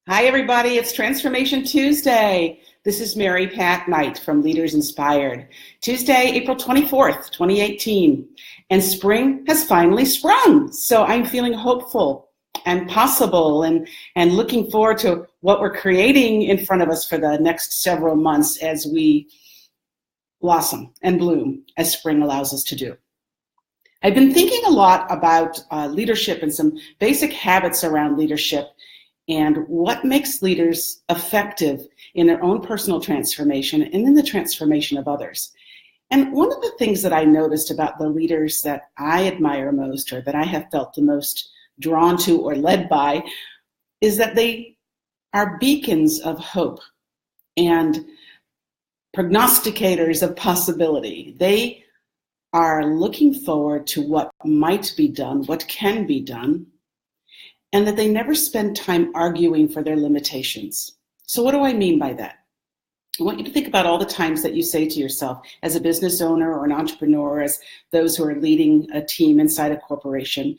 Hi, everybody. It's Transformation Tuesday. This is Mary Pat Knight from Leaders Inspired. Tuesday, April 24th, 2018. And spring has finally sprung. So I'm feeling hopeful and possible and looking forward to what we're creating in front of us for the next several months as we blossom and bloom as spring allows us to do. I've been thinking a lot about leadership and some basic habits around leadership and what makes leaders effective in their own personal transformation and in the transformation of others. And one of the things that I noticed about the leaders that I admire most, or that I have felt the most drawn to or led by, is that they are beacons of hope and prognosticators of possibility. They are looking forward to what might be done, what can be done, and that they never spend time arguing for their limitations. So what do I mean by that? I want you to think about all the times that you say to yourself as a business owner or an entrepreneur, as those who are leading a team inside a corporation,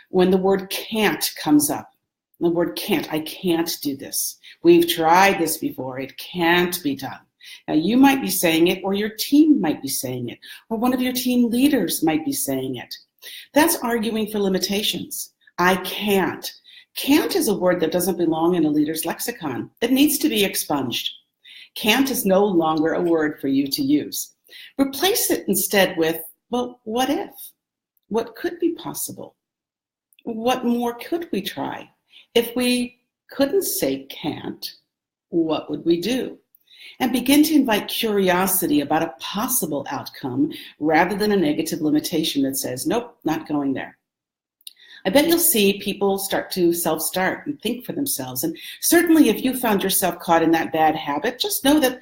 when the word can't comes up. The word can't, I can't do this. We've tried this before, it can't be done. Now you might be saying it, or your team might be saying it, or one of your team leaders might be saying it. That's arguing for limitations. I can't. Can't is a word that doesn't belong in a leader's lexicon. It needs to be expunged. Can't is no longer a word for you to use. Replace it instead with, well, what if? What could be possible? What more could we try? If we couldn't say can't, what would we do? And begin to invite curiosity about a possible outcome rather than a negative limitation that says, nope, not going there. I bet you'll see people start to self-start and think for themselves. And certainly if you found yourself caught in that bad habit, just know that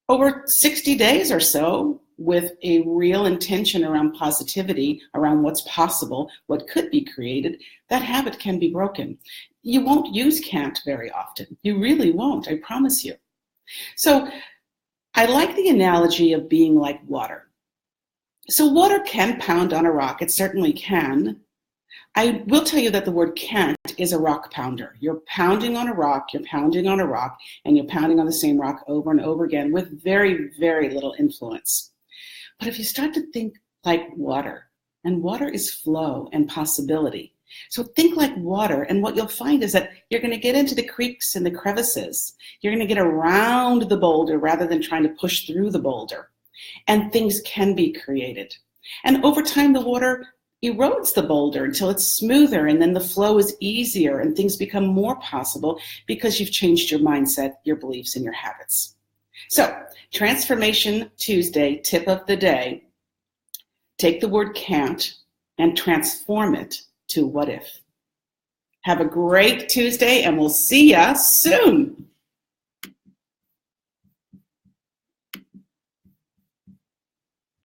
over 60 days or so, with a real intention around positivity, around what's possible, what could be created, that habit can be broken. You won't use can't very often. You really won't, I promise you. So I like the analogy of being like water. So water can pound on a rock, it certainly can. I will tell you that the word can't is a rock pounder. You're pounding on a rock, you're pounding on a rock, and you're pounding on the same rock over and over again with very, very little influence. But if you start to think like water, and water is flow and possibility. So think like water, and what you'll find is that you're going to get into the creeks and the crevices. You're going to get around the boulder rather than trying to push through the boulder. And things can be created. And over time, the water erodes the boulder until it's smoother, and then the flow is easier and things become more possible because you've changed your mindset, your beliefs, and your habits. So, Transformation Tuesday, tip of the day, take the word can't and transform it to what if. Have a great Tuesday, and we'll see ya soon.